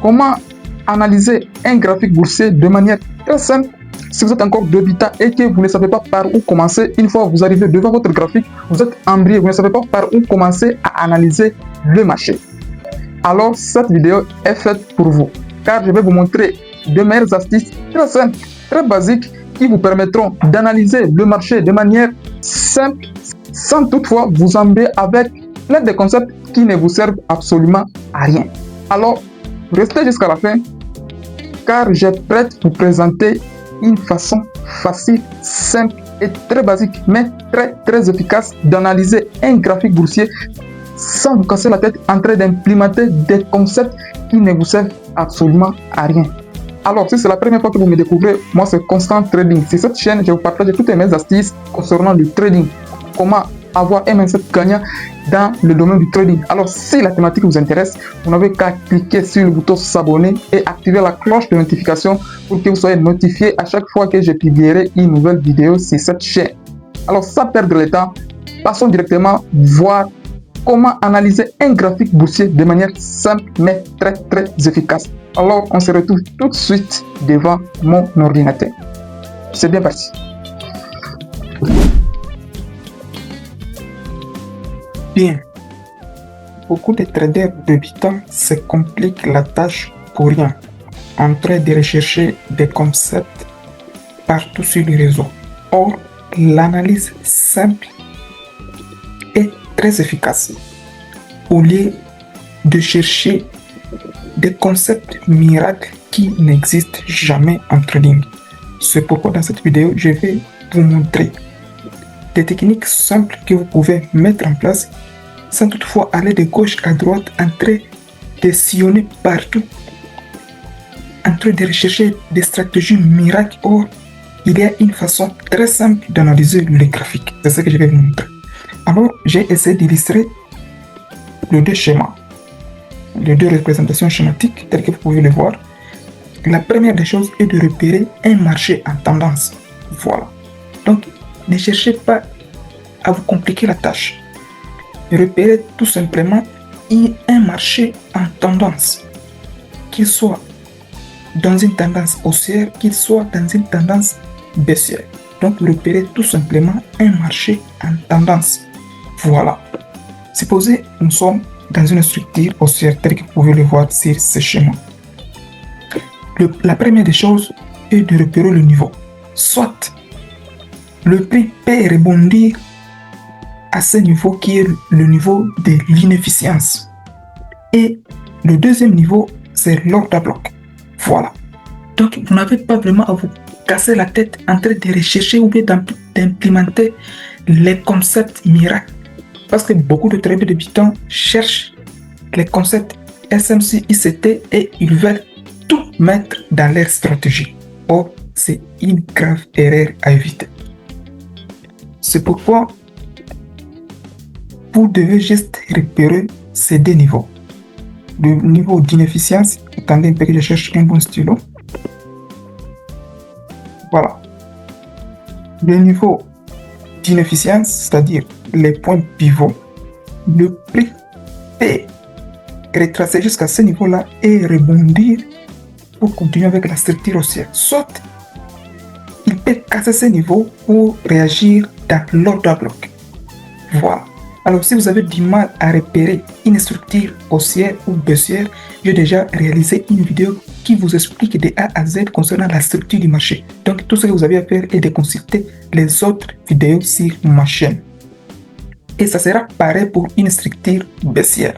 comment analyser un graphique boursier de manière très simple. Si vous êtes encore débutant et que vous ne savez pas par où commencer, une fois que vous arrivez devant votre graphique, vous êtes embrouillé, vous ne savez pas par où commencer à analyser le marché. Alors cette vidéo est faite pour vous, car je vais vous montrer de meilleures astuces très simples, très basiques, qui vous permettront d'analyser le marché de manière simple, sans toutefois vous embêter avec plein de concepts qui ne vous servent absolument à rien. Alors, restez jusqu'à la fin, car je prête vous présenter une façon facile, simple et très basique, mais très efficace d'analyser un graphique boursier sans vous casser la tête en train d'implémenter des concepts qui ne vous servent absolument à rien. Alors, si c'est la première fois que vous me découvrez, moi c'est Constant Trading. Sur cette chaîne, je vous partage toutes mes astuces concernant le trading. Comment avoir un mindset gagnant dans le domaine du trading. Alors, si la thématique vous intéresse, vous n'avez qu'à cliquer sur le bouton s'abonner et activer la cloche de notification pour que vous soyez notifié à chaque fois que je publierai une nouvelle vidéo sur cette chaîne. Alors, sans perdre le temps, passons directement voir comment analyser un graphique boursier de manière simple mais très efficace. Alors, on se retrouve tout de suite devant mon ordinateur. C'est bien parti. Bien. Beaucoup de traders débutants se compliquent la tâche pour rien, en train de rechercher des concepts partout sur les réseaux. Or, l'analyse simple est très efficace. Au lieu de chercher des concepts miracles qui n'existent jamais en trading. C'est pourquoi dans cette vidéo, je vais vous montrer des techniques simples que vous pouvez mettre en place sans toutefois aller de gauche à droite, en train de sillonner partout, en train de rechercher des stratégies miracles. Or, il y a une façon très simple d'analyser les graphiques. C'est ce que je vais vous montrer. Alors, j'ai essayé d'illustrer les deux schémas, les deux représentations schématiques telles que vous pouvez les voir. La première des choses est de repérer un marché en tendance. Voilà. Donc, ne cherchez pas à vous compliquer la tâche. Repérez tout simplement un marché en tendance, qu'il soit dans une tendance haussière, qu'il soit dans une tendance baissière. Donc, repérez tout simplement un marché en tendance. Voilà. Supposez nous sommes dans une structure haussière telle que vous pouvez le voir sur ce schéma. La première des choses est de repérer le niveau. Soit le prix peut rebondir à ce niveau qui est le niveau de l'inefficience. Et le deuxième niveau, c'est l'ordre bloc. Voilà. Donc, vous n'avez pas vraiment à vous casser la tête en train de rechercher ou bien d'implémenter les concepts miracles. Parce que beaucoup de traders débutants cherchent les concepts SMC, ICT et ils veulent tout mettre dans leur stratégie. Or, c'est une grave erreur à éviter. C'est pourquoi vous devez juste repérer ces deux niveaux. Le niveau d'inefficience, attendez un peu que je cherche un bon stylo. Voilà. Le niveau d'inefficience, c'est-à-dire les points pivots, le prix peut retracer jusqu'à ce niveau-là et rebondir pour continuer avec la structure haussière. Soit il peut casser ce niveau pour réagir dans l'ordre bloc. Voilà. Alors, si vous avez du mal à repérer une structure haussière ou baissière, j'ai déjà réalisé une vidéo qui vous explique de A à Z concernant la structure du marché. Donc, tout ce que vous avez à faire est de consulter les autres vidéos sur ma chaîne. Et ça sera pareil pour une structure baissière.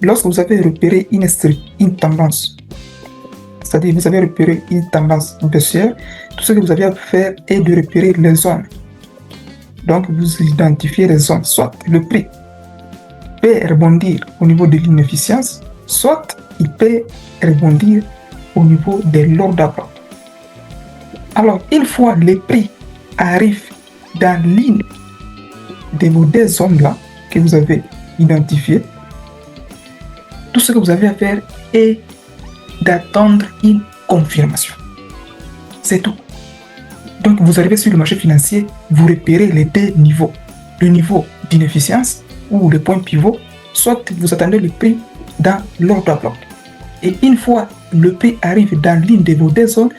Lorsque vous avez repéré une tendance, c'est-à-dire vous avez repéré une tendance baissière, tout ce que vous avez à faire est de repérer les zones. Donc, vous identifiez les zones. Soit le prix peut rebondir au niveau de l'inefficience, soit il peut rebondir au niveau de l'ordre bloc. Alors, une fois les prix arrivent dans l'une de vos deux zones-là que vous avez identifiées, tout ce que vous avez à faire est d'attendre une confirmation. C'est tout. Donc, vous arrivez sur le marché financier, vous repérez les deux niveaux. Le niveau d'inefficience ou le point pivot, soit vous attendez le prix dans l'ordre bloc. Et une fois le prix arrive dans l'une de vos deux zones,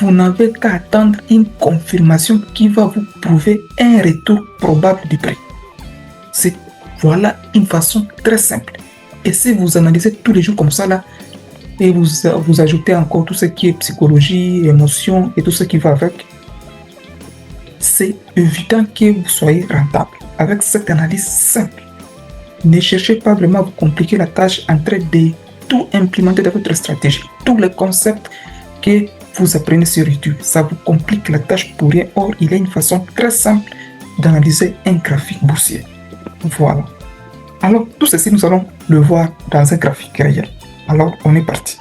vous n'avez qu'à attendre une confirmation qui va vous prouver un retour probable du prix. Voilà une façon très simple. Et si vous analysez tous les jours comme ça là, et vous ajoutez encore tout ce qui est psychologie, émotion et tout ce qui va avec, c'est évident que vous soyez rentable avec cette analyse simple. Ne cherchez pas vraiment à vous compliquer la tâche en train de tout implémenter dans votre stratégie. Tous les concepts que vous apprenez sur YouTube, ça vous complique la tâche pour rien. Or, il y a une façon très simple d'analyser un graphique boursier. Voilà. Alors, tout ceci, nous allons le voir dans un graphique réel. Alors, on est parti.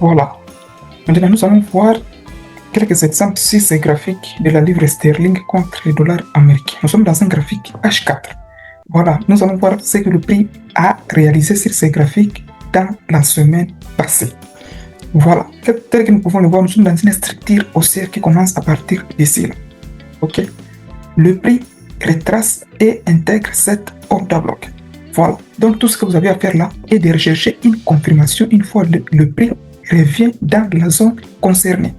Voilà. Maintenant, nous allons voir quelques exemples sur ces graphiques de la livre sterling contre le dollar américain. Nous sommes dans un graphique H4. Voilà, nous allons voir ce que le prix a réalisé sur ces graphiques dans la semaine passée. Voilà, tel que nous pouvons le voir, nous sommes dans une structure haussière qui commence à partir d'ici. Ok. Le prix retrace et intègre cette ordre à bloc. Voilà. Donc tout ce que vous avez à faire là est de rechercher une confirmation une fois le prix revient dans la zone concernée.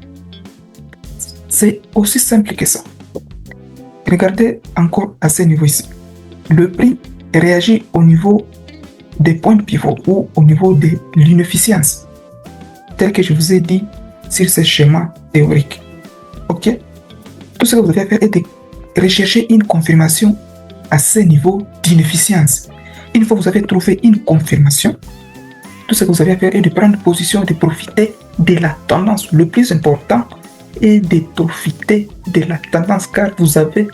C'est aussi simple que ça. Regardez encore à ce niveau ici. Le prix réagit au niveau des points de pivot ou au niveau de l'inefficience, tel que je vous ai dit sur ce schéma théorique. Ok? Tout ce que vous avez à faire est de rechercher une confirmation à ce niveau d'inefficience. Une fois que vous avez trouvé une confirmation, tout ce que vous avez à faire est de prendre position, de profiter de la tendance. Le plus important est de profiter de la tendance car vous avez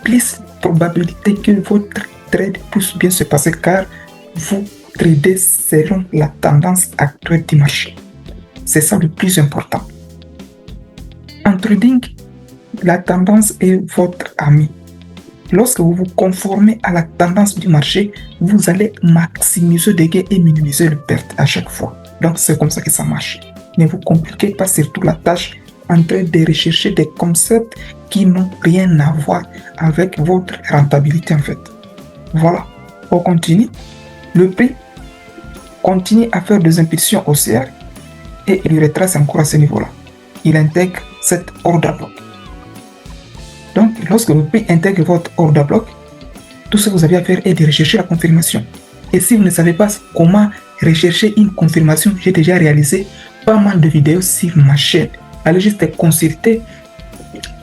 plus de probabilité que votre trade puisse bien se passer car vous tradez selon la tendance actuelle du marché. C'est ça le plus important. En trading, la tendance est votre ami. Lorsque vous vous conformez à la tendance du marché, vous allez maximiser les gains et minimiser les pertes à chaque fois. Donc c'est comme ça que ça marche. Ne vous compliquez pas surtout la tâche en train de rechercher des concepts qui n'ont rien à voir avec votre rentabilité en fait. Voilà, on continue. Le prix continue à faire des impulsions haussières et il retrace encore à ce niveau-là. Il intègre cette ordre à bloc. Donc, lorsque le prix intègre votre ordre à bloc, tout ce que vous avez à faire est de rechercher la confirmation. Et si vous ne savez pas comment rechercher une confirmation, j'ai déjà réalisé pas mal de vidéos sur ma chaîne. Allez juste consulter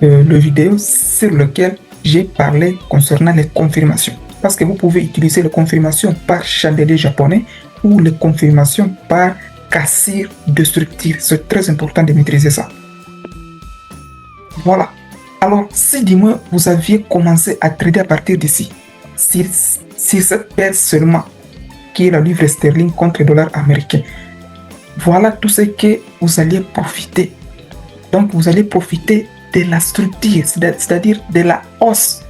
le vidéo sur lequel j'ai parlé concernant les confirmations. Parce que vous pouvez utiliser les confirmations par chandelier japonais ou les confirmations par cassure de structure. C'est très important de maîtriser ça. Voilà. Alors, si du moins vous aviez commencé à trader à partir d'ici, sur cette paire seulement, qui est la livre sterling contre le dollar américain, voilà tout ce que vous alliez profiter. Donc, vous allez profiter de la structure, c'est-à-dire de la hausse,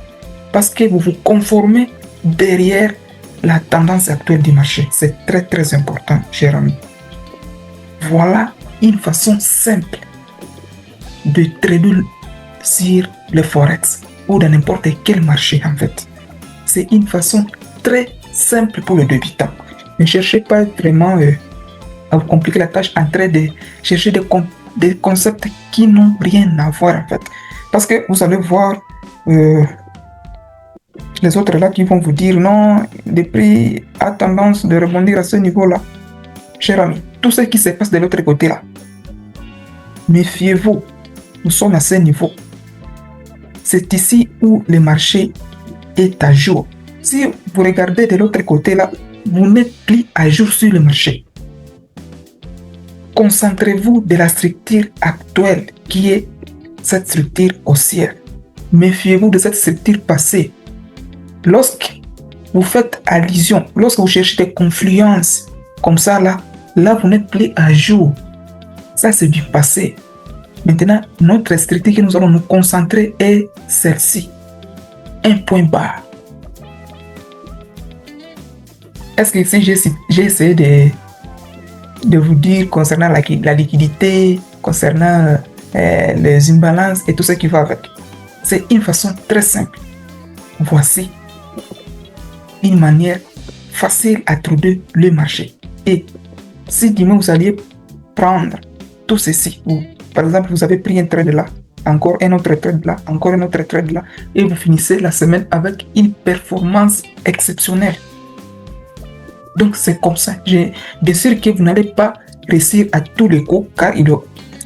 parce que vous vous conformez derrière la tendance actuelle du marché. C'est très très important, cher ami. Voilà une façon simple de trader sur le forex ou dans n'importe quel marché en fait. C'est une façon très simple pour le débutant. Ne cherchez pas vraiment à vous compliquer la tâche en train de chercher des concepts qui n'ont rien à voir en fait. Parce que vous allez voir les autres là qui vont vous dire non, le prix a tendance de rebondir à ce niveau-là. Cher ami, tout ce qui se passe de l'autre côté là, méfiez-vous, nous sommes à ce niveau. C'est ici où le marché est à jour. Si vous regardez de l'autre côté là, vous n'êtes plus à jour sur le marché. Concentrez-vous de la structure actuelle qui est cette structure haussière. Méfiez-vous de cette structure passée. Lorsque vous faites allusion, lorsque vous cherchez des confluences comme ça là vous n'êtes plus à jour. Ça c'est du passé. Maintenant, notre structure que nous allons nous concentrer est celle-ci. Un point barre. Est-ce que ici j'ai essayé de vous dire concernant la liquidité, concernant les imbalances et tout ce qui va avec? C'est une façon très simple. Voici une manière facile à trouver le marché. Et si demain vous alliez prendre tout ceci, ou par exemple vous avez pris un trade là, encore un autre trade là, encore un autre trade là, et vous finissez la semaine avec une performance exceptionnelle. Donc c'est comme ça. Bien sûr que vous n'allez pas réussir à tous les coups, car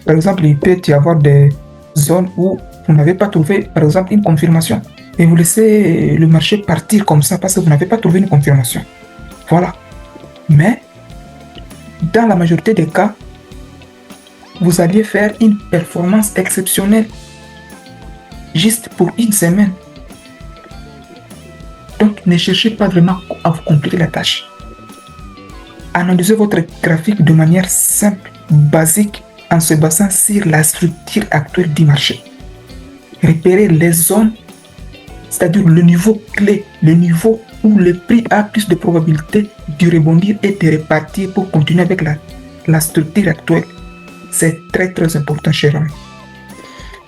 par exemple, il peut y avoir des zones où vous n'avez pas trouvé, par exemple, une confirmation. Et vous laissez le marché partir comme ça parce que vous n'avez pas trouvé une confirmation. Voilà. Mais, dans la majorité des cas, vous alliez faire une performance exceptionnelle juste pour une semaine. Donc, ne cherchez pas vraiment à vous compliquer la tâche. Analysez votre graphique de manière simple, basique, en se basant sur la structure actuelle du marché. Repérez les zones, c'est-à-dire le niveau clé, le niveau où le prix a plus de probabilité de rebondir et de repartir pour continuer avec la structure actuelle. C'est très très important, chers amis.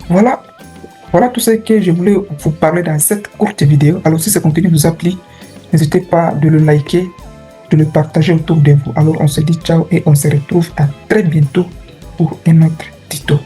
Voilà tout ce que je voulais vous parler dans cette courte vidéo. Alors si ce contenu vous a plu, n'hésitez pas de le liker, de le partager autour de vous. Alors on se dit ciao et on se retrouve à très bientôt pour un autre tuto.